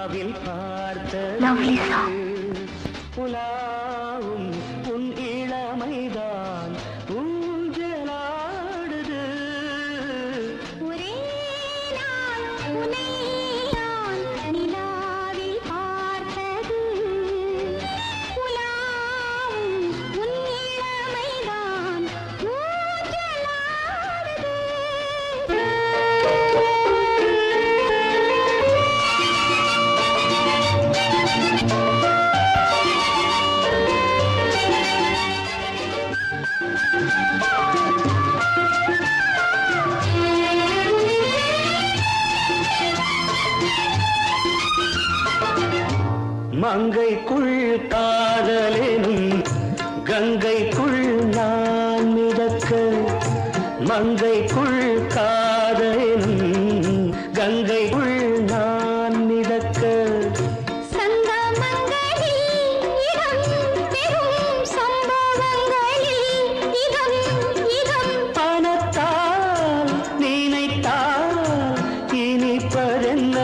Lovely song. உன் இளமைதான் ஊஞ்சலாடுது. ஒரே நாள் உன்னை நான் நிலாவில் பார்த்தது. உலாவும் உன் இளமைதான் ஊஞ்சலாடுது. மங்கைக்குள் காதலெனும் கங்கைக்குள் நான் மிதக்க. மங்கைக்குள் காதலெனும் கங்கைக்குள் நான் மிதக்க. பணத்தால் நினைத்தால் இனிப்பதென்ன.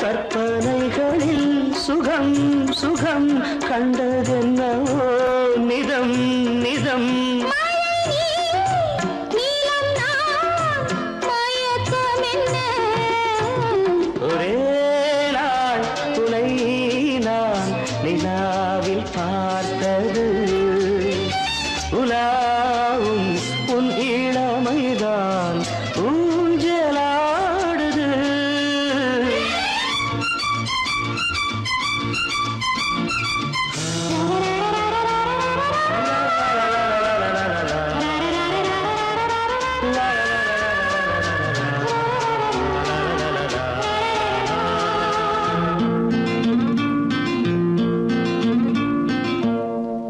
கற்பனைகளில் சுகம் சுகம் கண்டதென்னவோ நிதம் நிதம். ஒரே நாள் உன்னை நான் நிலாவில் பார்த்தது. உலாவும் உன் இளமைதான் ஊஞ்சலாடுது.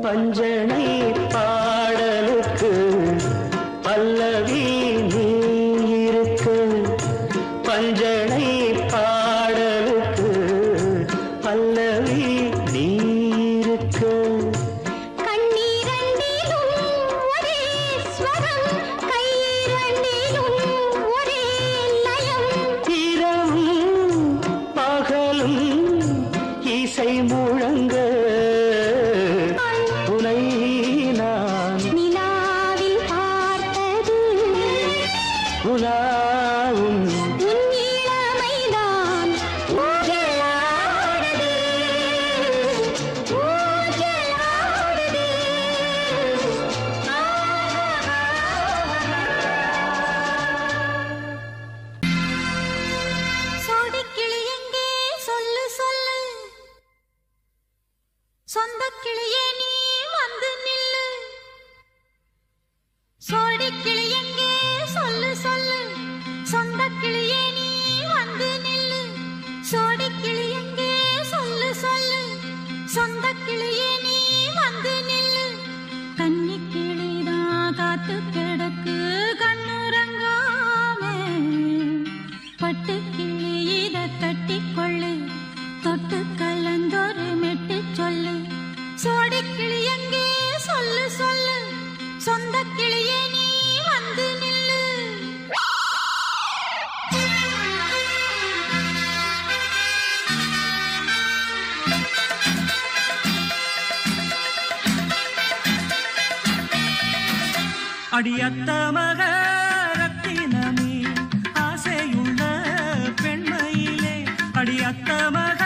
பஞ்சனை பாடலுக்கு பல்லவி நீ இருக்கு. பஞ்சனை பாடலுக்கு பல்லவி நீ இருக்கு. இரவும் பகலும் இசை முழங்க. உனை நான் நிலாவில் பார்த்தது. உலாவும் உன் இளமைதான் ஊஞ்சலாடுது. ஊஞ்சலாடுது. சோடிக்கிளி எங்கே சொல்லு சொல்லு. சொந்தக் கிளியே நீ வந்து நில்லு. சோடிக்கிளி எங்கே சொல்லு சொல்லு. சொந்தக் கிளியே நீ வந்து நில்லு. சோடிக்கிளி எங்கே சொல்லு சொல்லு. சொந்தக் கிளியே நீ வந்து நில்லு. கன்னி கிளிதான் காத்து கிடக்கு கண்ணுறங்காமே. பட்டு கிளி இத கட்டிக்கொள்ளு. தொட்டு கலந்தொரு மெட்டு சொல்லு. சோடிக்கிளி எங்கே சொல்லு சொல்லு. சொந்தக் கிளியே நீ வந்து நில்லு. அடியத்த மக ரத்தினமே ஆசையுள்ள பெண்மையிலே. அடியத்த மக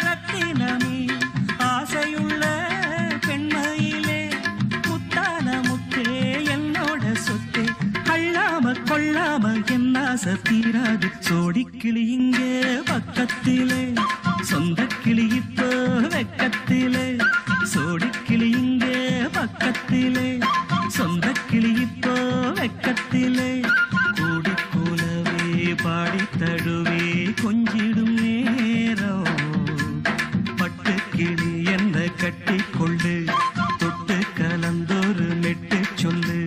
ரத்தினமே ஆசையுள்ள பெண்மையிலே. ஆசை தீராது சோடிக்கிளி இங்கே பக்கத்திலே சொந்த கிளி இப்போ வெக்கத்திலே சோடிக்கிளி இங்கே பக்கத்திலே சொந்த கிளி இப்போ வெக்கத்திலே கூடி கூலவே பாடி தழுவே கொஞ்சிடும் நேரம் பட்டு கிளி என்ன கட்டி கொள்ளு தொட்டு கலந்தொரு மெட்டு சொல்லு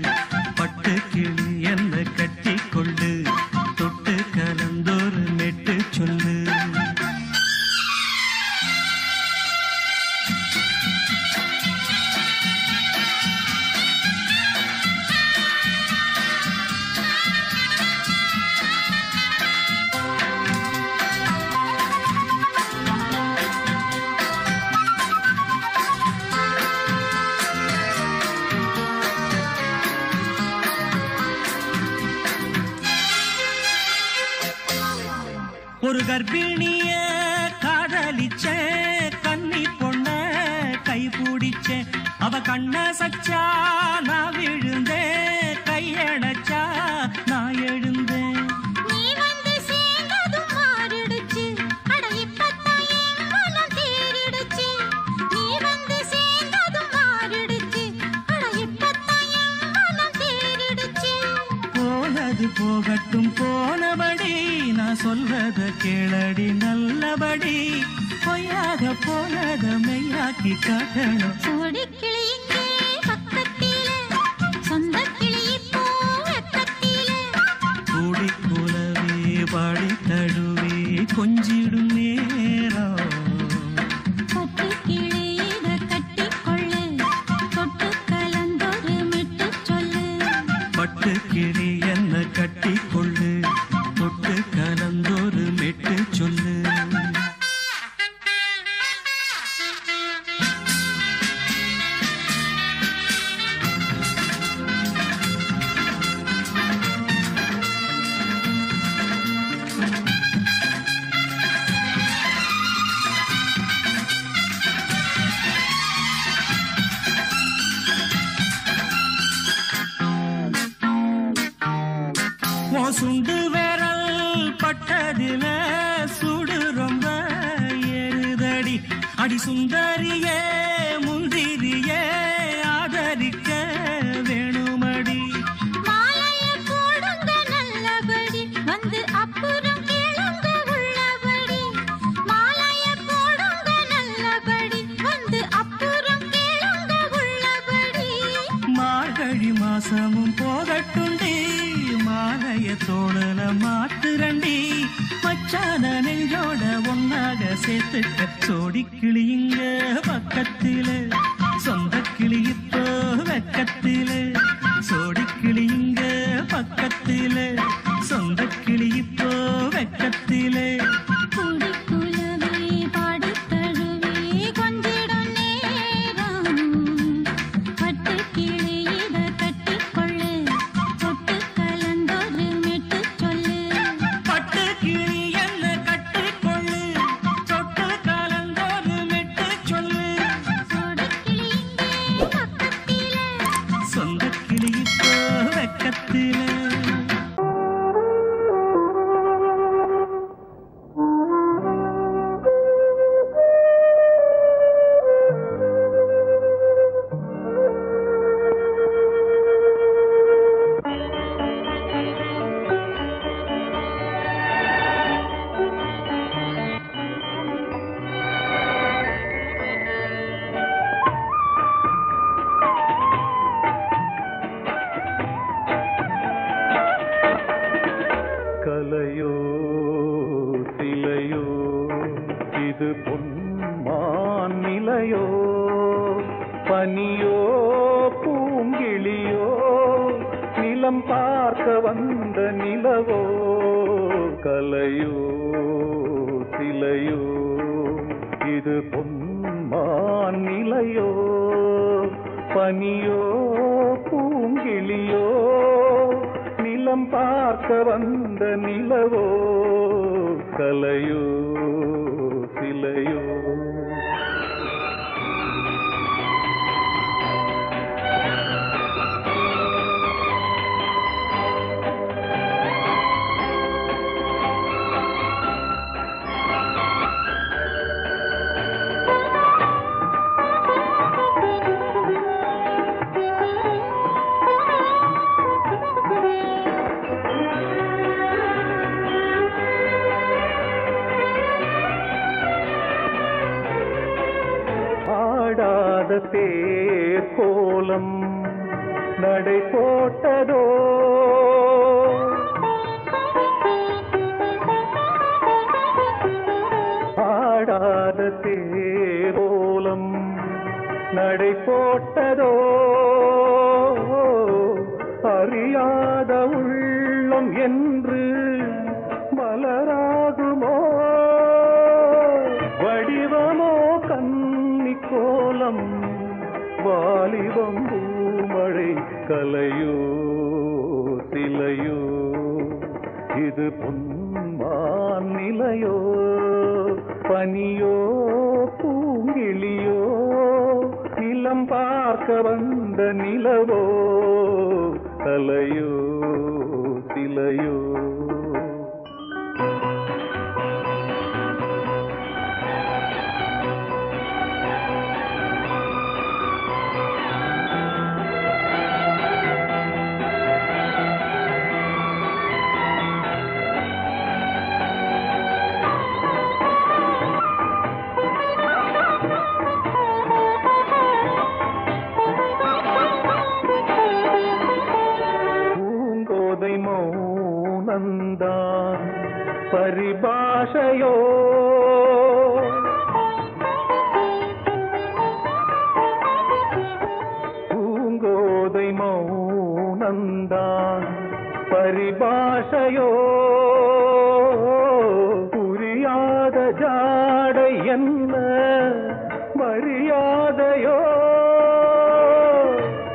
பட்டு கிளி என்ன கட்டி கொள்ளு தொட்டு கலந்தொரு மெட்டு சொல்லு ஒரு கர்ப்பிணிய காதலிச்ச கன்னி பொண்ண கை பிடிச்ச அவ கண்ண சச்சா நான் விழுந்தேன் கையடைச்சா நான் எழுந்தேன் நீ வந்து சேர்ந்ததும் மாறிடுச்சு அட இப்பத்தான் என் மனம் தேறிடுச்சு நீ வந்து சேர்ந்ததும் மாறிடுச்சு அட இப்பத்தான் என் மனம் தேறிடுச்சு போனது போகட்டும் போனபடி நான் சொல்றத கேளடி நல்லபடி பொய்யாக போனத மெய்யாக்கி காட்டணும் சோடிக்கிளி இங்கே பக்கத்திலே சொந்த கிளி இப்போ வெக்கத்திலே கூடி கூலவே பாடி தழுவே கொஞ்சிடும் நேரம் பட்டு கிளி இத கட்டிக்கொள்ளு தொட்டு கலந்தொரு மெட்டு சொல்லு பட்டு கிளி என்ன கட்டி கொள்ளு தொட்டு கலந்தொரு மெட்டு சொல்லு சுண்டு விரல் பட்டதில சுடு ரொம்ப ஏறுதடி அடி சுந்தரியே முந்திரியே ஆதரிக்க வேணுமடி மாலைய போடுங்க நல்லபடி வந்து அப்புறம் கேளுங்க உள்ளபடி மாலைய போடுங்க நல்லபடி வந்து அப்புறம் கேளுங்க உள்ளபடி மார்கழி மாசமும் போகட்டுண்டி மாலைய தோழல மாத்துரண்டி மச்சான நெஞ்சோட ஒன்னாக சேர்த்துக்க சோடிக்கிளி இங்க பக்கத்திலே சொந்த கிளி இப்போ வெக்கத்திலே சோடிக்கிளி இங்க பக்கத்திலே சொந்த கிளி இப்போ வெக்கத்திலே கூடி குலவே பாடி தழுவே கொஞ்சிடும் நேரம் பட்டு கிளி இத கட்டிக்கொள்ளு தொட்டு கலந்தொரு மெட்டு சொல்லு பட்டு கிளி என்ன கட்டிக்கொள்ளு தொட்டு கலந்தொரு மெட்டு சொல்லு சோடிக்கிளி இங்கே பக்கத்திலே சொந்த கிளி இப்போ வெக்கத்திலே கலையோ சிலையோ இது பொன்மான் நிலையோ பனியோ பூங்கிளியோ நிலம் பார்க்க வந்த நிலவோ கலையோ சிலையோ இது பொன்மான் நிலையோ பனியோ பூங்கிளியோ நிலம் பார்க்க வந்த நிலவோ கலையோ சிலையோ தேர் கோலம் நடை போட்டதோ ஆடாத தேர் கோலம் நடை போட்டதோ அறியாத உள்ளம் என்று மலராகுமோ வடிவமோ கன்னி கோலம் வாலிபம் பூமழை கலையோ சிலையோ இது பொன்மான் நிலையோ பனியோ பூங்கிளியோ நிலம் பார்க்க வந்த நிலவோ கலையோ சிலையோ மௌனந்தான் பரிபாஷையோ பூங்கோதை மௌனந்தான் பரிபாஷையோ புரியாத ஜாடை என்ன மரியாதையோ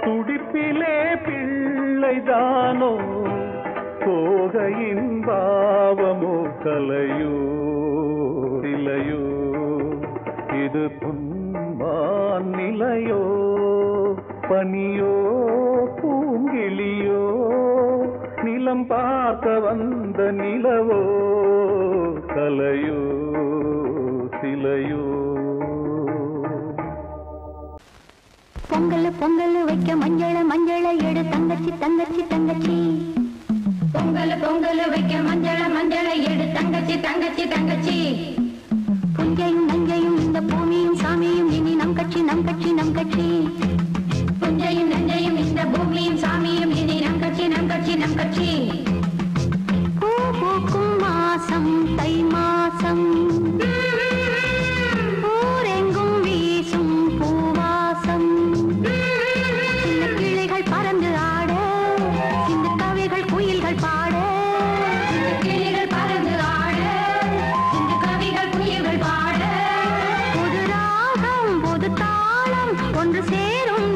துடிப்பிலே பிள்ளைதானோ கோகையின் பாவமோ கலையோ சிலையோ இது பொன்மான் நிலையோ பனியோ பூங்கிளியோ நிலம் பார்க்க வந்த நிலவோ கலையோ சிலையோ பொங்கல் பொங்கல் வைக்க மஞ்சள மஞ்சள எடு தங்கச்சி தங்கச்சி தங்கச்சி பொங்கல் பொங்கல் வைக்க மஞ்சள மஞ்சள எடு தங்கச்சி தங்கச்சி தங்கச்சி புஞ்சையும் நஞ்சையும் இந்த பூமியும் சாமியும் இனி நம் கட்சி நம் கட்சி நம் கட்சி புஞ்சையும் நஞ்சையும் இந்த பூமியும் சாமியும் இனி நம் கட்சி நம் கட்சி நம் கட்சி பூ பூக்கும் மாசம் தை மாசம் ஊரெங்கும் வீசும் பூவாசம் சின்ன கிளைகள் பறந்து ஆட சின்ன கவிகள் குயில்கள் பாட சின்ன கிளைகள் பறந்து ஆட சின்ன கவிகள் குயில்கள் பாட புது ராகம் புது தாளம் ஒன்று சேரும்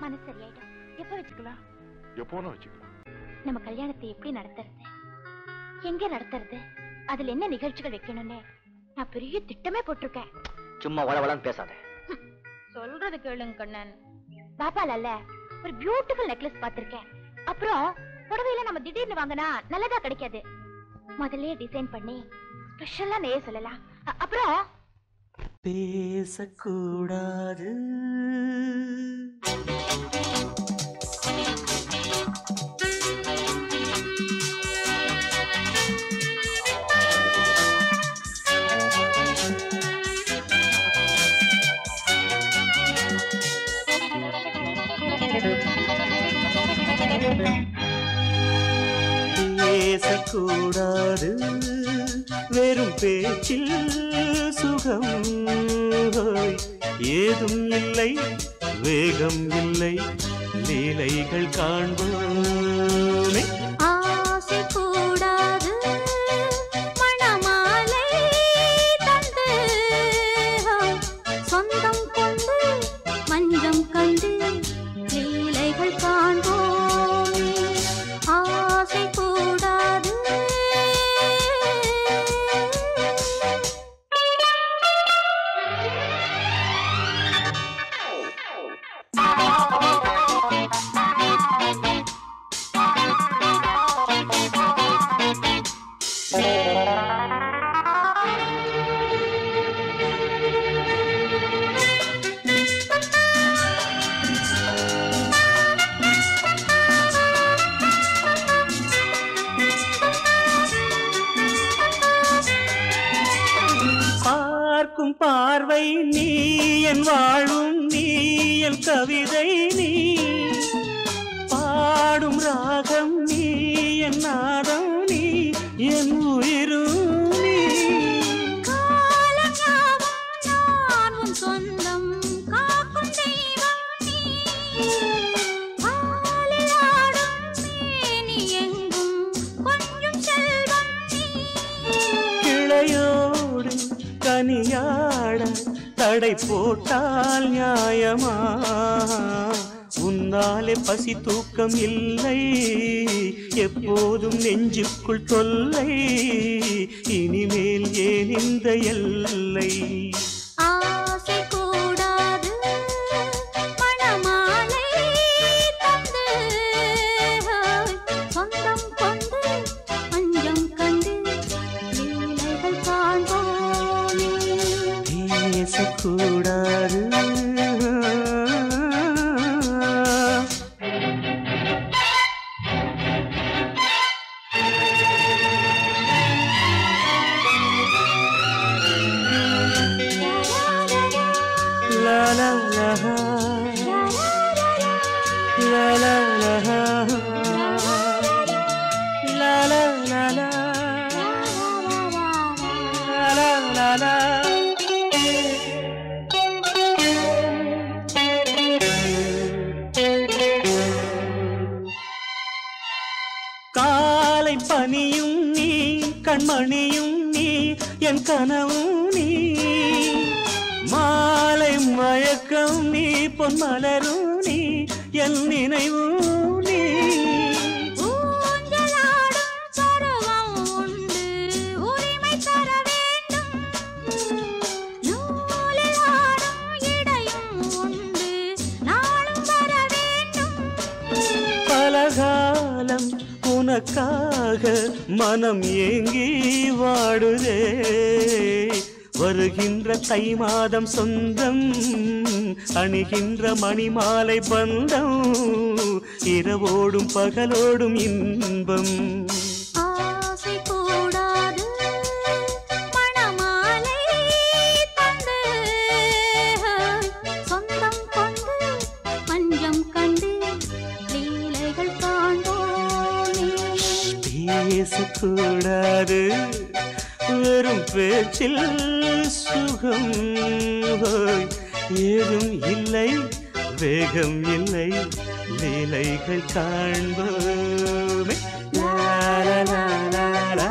மனசு சரியாயிடும். எப்ப வச்சுக்கலாம்? எப்போனா வச்சுக்கலாம். நம்ம கல்யாணத்தை எப்படி நடத்துறது, எங்க நடத்துறது, அதுல என்ன நிகழ்ச்சிகள் வைக்கணும்னு நான் பெரிய திட்டமே போட்டிருக்கேன். சும்மா வளவளன்னு பேசாத. சொல்றது கேளுங்க கண்ணன். பாப்பால ஒரு பியூட்டிஃபுல் நெக்லஸ் பாத்திருக்கேன். அப்புறம் புடவையில நம்ம திடீர்னு வாங்கினா நல்லதா கிடைக்காது. முதல்ல டிசைன் பண்ணி ஸ்பெஷலா நெய்ய சொல்லலாம். அப்புறம் பேசக்கூடாது, பேசக்கூடாது, வெறும் பேச்சில் சுகம் ஏதும் இல்லை, வேகம் இல்லை, லீலைகள் காண்போமே. ஆசை கூடாது, மணமாலை தந்து சொந்தம் கொண்டு மஞ்சம் கண்டு லீலைகள் காண்போமே. ஆசை கூடாது. பார்க்கும் பார்வை நீ, என் வாழும் நீ, என் கவிதை நீ, பாடும் ராகம் நீ, என் நாதம் நீ, என் உயிரும் நீ. காலம் சொந்தம் காக்கும் தெய்வம் நீ, பாலில் ஆடும் மேனி எங்கும் கொஞ்சம் செல்வம் நீ. கிளையோடு கனியாட தடை போட்டால் நியாயமா? உன்னாலே பசி தூக்கம் இல்லை, எப்போதும் நெஞ்சுக்குள் தொல்லை, இனிமேல் ஏன் இந்த எல்லை? ஆசை கூடாது, மணமாலை தந்து சொந்தம் கொண்டு மஞ்சம் கண்டு லீலைகள் காண்போமே. பேசக்கூடாது, la la la la la la la la la la la la. காலை பனியும் நீ, கண்மணியும் நீ, என் கனவும் நீ, மாலை மயக்கம் நீ, பொன்மலரும் நீ, என் நினைவும் நீ. ஊஞ்சலாடும் பருவம் உண்டு, உரிமை தர வேண்டும். நூலில் ஆடும் இடையும் உண்டு, நாளும் வர வேண்டும். பலகாலம் உனக்காக மனம் ஏங்கி வாடுதே, வருகின்ற தை மாதம் சொந்தம், அணிகின்ற மணிமாலை பந்தம், இரவோடும் பகலோடும் இன்பம். ஆசை கூடாது, மணமாலை தந்து சொந்தம் கொண்டு மஞ்சம் கண்டு லீலைகள் காண்போமே. பேசக்கூடாது, வெறும் பேச்சில் சுகம் ஏதும் இல்லை, வேகம் இல்லை, லீலைகள் காண்போமே. லா லா லா லா லா.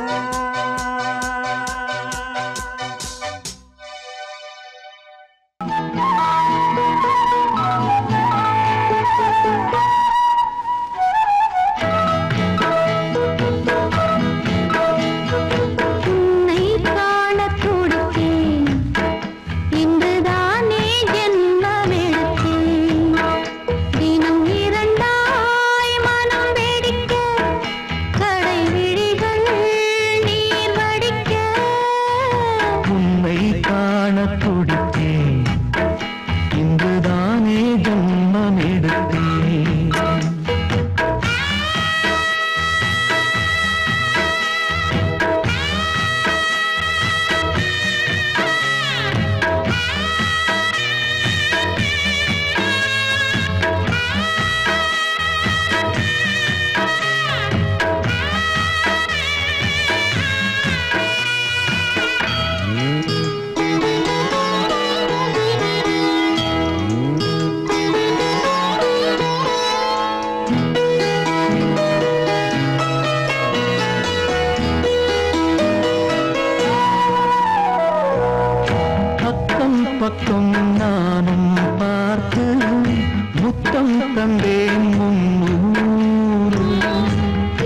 முத்தம் தந்தேன் முன்னூறு.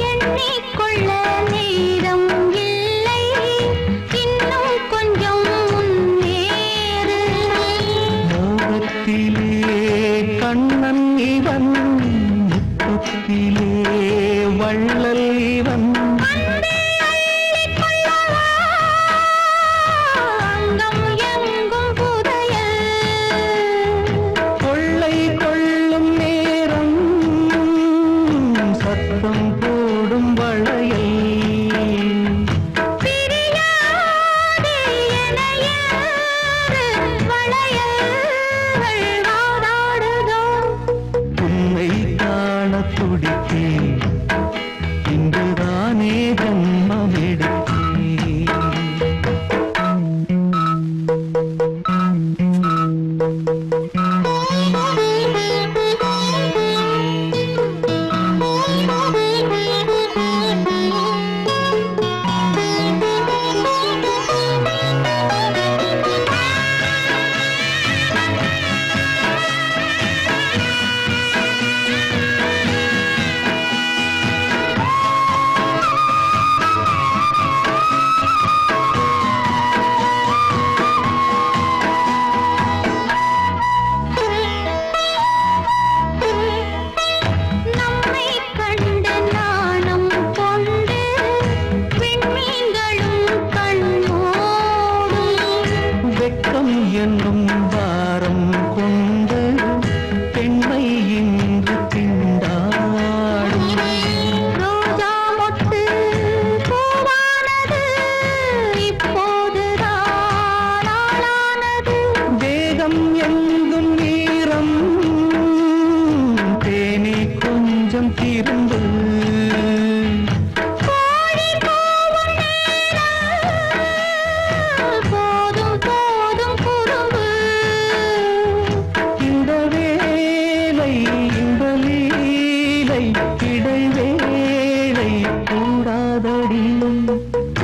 எண்ணிக்கொள்ள நேரம் இல்லை, இன்னும் கொஞ்சம் முன்னேறு. மோகத்திலே கண்ணன் இவன், முத்தத்திலே வள்ளல் இவன். அங்கம் எங்கும் புதையல், கொள்ளை கொள்ளும் நேரம் சத்தம் போடும் வளையல். பிரியாதே என யாரு வளையல்கள் வாதாடுதோ. உன்னை காண துடித்தேன், இன்றுதானே ஜன்மம் எடுத்தேன். நம்மை கண்டு நாணம் கொண்டு விண்மீன்களும் கண்ணோடும். வெட்கம் என்னும் வாரம் கொண்டு பெண்மை இன்று திண்டாடும். ரோஜா மொட்டு பூவானது, இப்போதுதான் ஆளானது. வேகம் எங்கும் நீரம், தேனே கொஞ்சம் திரும்பு. கோழி கூவும் நேரம், போதும் போதும் குறும்பு. இந்த வேலை இந்த லீலை இடைவேளை கூடாதடியும்.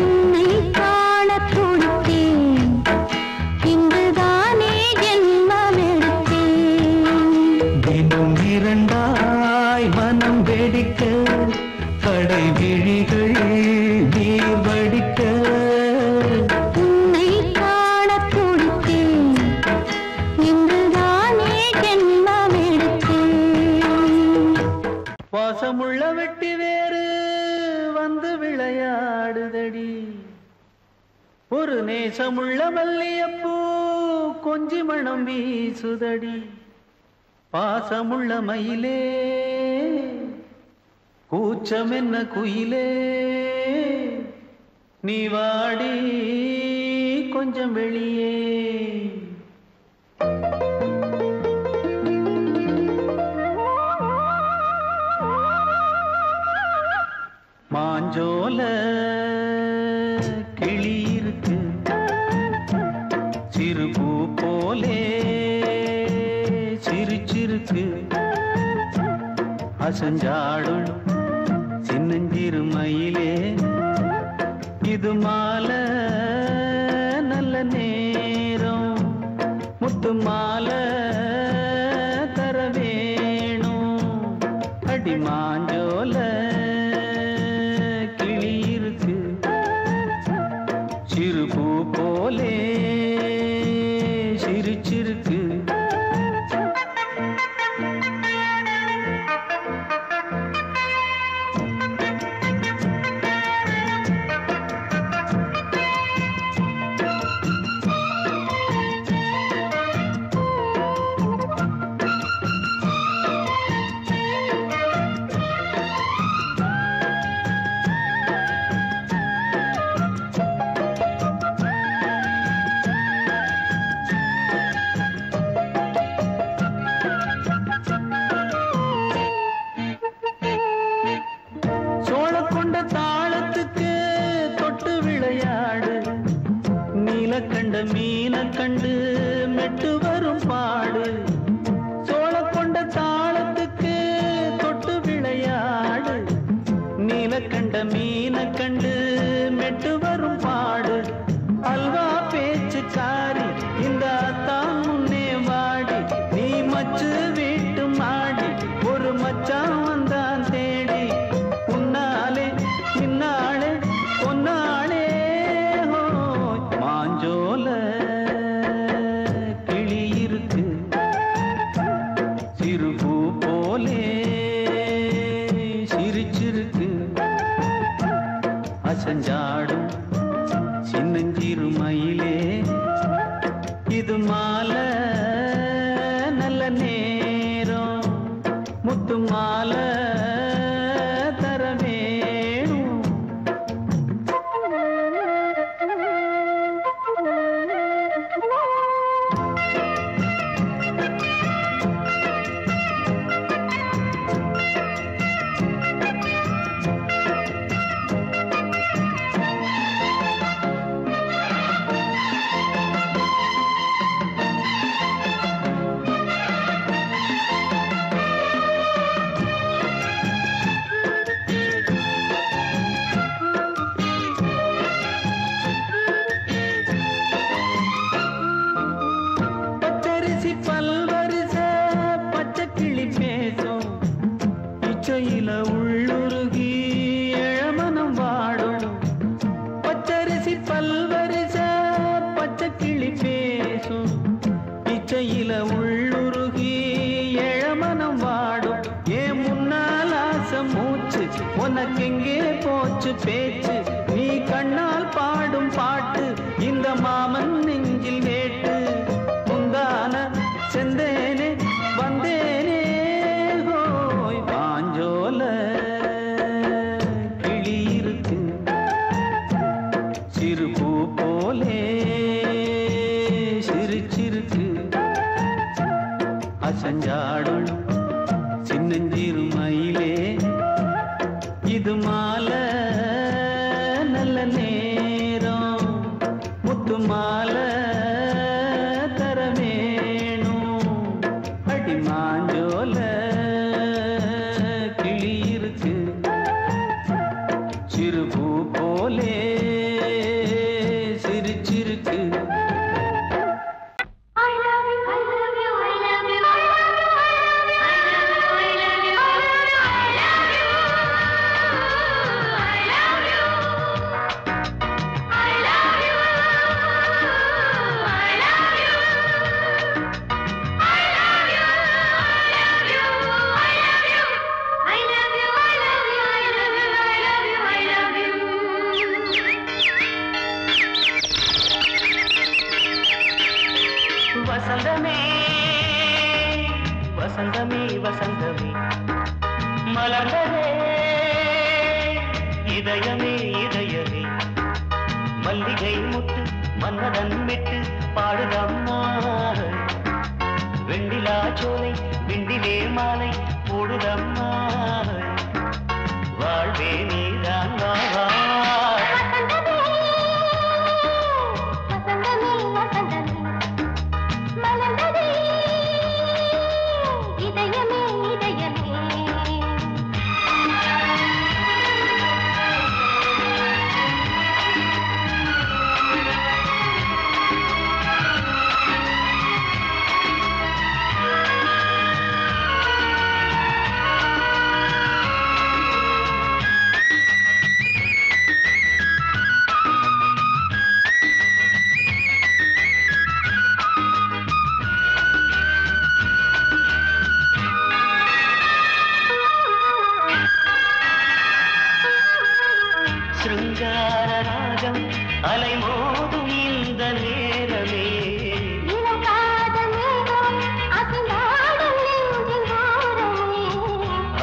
உன்னை காணத் துடித்தேன், இங்குதானே ஜென்மம் எடுத்தேன். தினம் இரண்டாய் மனம் வெடிக்க, கடை விழிகள் நீர் வடிக்க. உன்னை காணத் துடித்தேன், இங்குதானே ஜென்மம் எடுத்தேன். வாசமுள்ள வெட்டி வேறு வந்து விளையாடுதடி, ஒரு நேசமுள்ள மல்லியப்பூ கொஞ்சி மணம் வீசுதடி. பாசமுள்ள மயிலே கூச்சம் என்ன குயிலே, நீ வாடி கொஞ்சம் வெளியே. மாஞ்சோல கிளி இருக்கு, சிறுபூ போலே சிரிச்சிருக்கு. அசஞ்சாடும் சின்னஞ்சிறு மயிலே, இது மாலை நல்ல நேரம், முத்து மாலை தர வேணும். அடி மாஞ்சோல கிளி இருக்கு, சிறுபூ போலே சிரிச்சிருக்கு. சோழக்கொண்ட தாளத்துக்கு தொட்டு விளையாடு, நீலக்கண்ட மீன கண்டு மெட்டு வரும் பாடு. சோழக்கொண்ட தாளத்துக்கு தொட்டு விளையாடு, நீலக்கண்ட மீன கண்டு மெட்டு வரும் பாடு. அல்வா பேச்சுக்காரி இந்த தான் முன்னே வாடி, நீ மச்சு வீட்டு மாடி. சிறுபூ போலே சிரிச்சிருக்கு அசஞ்சாடும் சின்னஞ்சிறு மயிலே இது மாலை நல்ல நேரம் முத்து மாலை தர வேணும் இச்சையில உள்ளுருகி இளமனம் வாடும் பச்சரிசி பல்வரிச பச்சை கிளி பேசும் இச்சையில உள்ளுருகி இளமனம் வாடும் ஏன் முன்னால் ஆசை மூச்சு உனக்கெங்கே போச்சு பேச்சு நீ கண்ணால் பாடும் பாட்டு இந்த மாமன் நெஞ்சில் வேட்டு முந்தான செந்தேனே வந்தேனே கிளி இருக்கு சிறுபூ போலே சிரிச்சிருக்கு அசஞ்சாடும் சின்னஞ்சிறு மயிலே இது மாலை நல்ல நேரம் முத்து மாலை தர வேணும் அடி மாஞ்சோல சிறுபூ போலே சிரிச்சிருக்கு வசந்தமே வசந்தமே வசந்தமே மலர்ந்ததே இதயமே இதயமே மல்லிகை முட்டு மன்னதன் விட்டு பாடுதம்மா வெண்ணிலா சோலை விண்டிலே மாலை போடுதம்மா வாழ்வே நீதான் வா சிருங்கார ராகம் அலைமோதும் இந்த நேரமே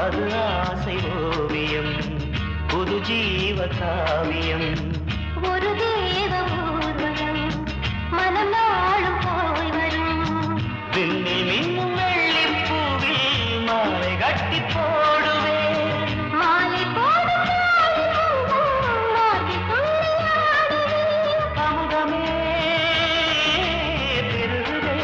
அது ஆசை ஓவியம் புது ஜீவ காவியம் ஒரு தேவ ஊர்வலம் மனம் நாளும் போய் வரும் விண்ணில் மின்னும் வெள்ளி பூவில் மாலை கட்டி போடுவேன் மாலை போடும் அமுதமே பெருகுதே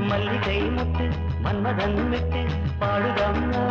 மல்லிகை முத்து மன்மதன் விட்டு பாடுதம்மா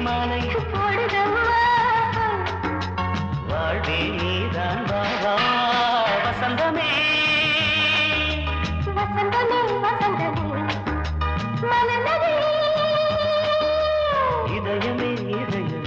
மாலை போடுதம்மா வாழ்வே நீதான் வாவா வசந்தமே வசந்தமே வசந்தமே மனநதி இதயமே இதயமே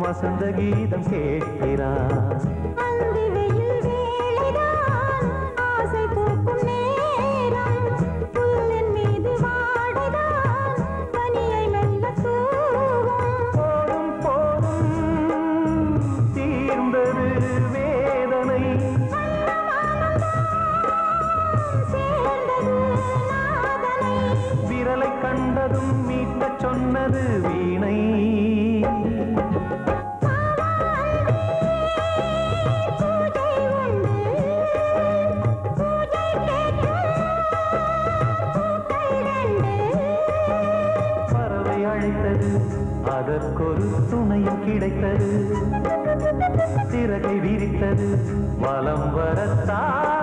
வசந்த கீதம் கேட்கிறான் ஆசை பூக்கும் நேரம் புல்லின் மீது வாடிதான் பனியை மெல்ல தூவும் போதும் போதும் தீர்ந்தது வேதனை சேர்ந்தது நாதனை விரலை கண்டதும் மீட்டச் சொன்னது வீணை அதற்கொரு துணையும் கிடைத்தது சிறகை விரித்தது வலம் வரத்தான்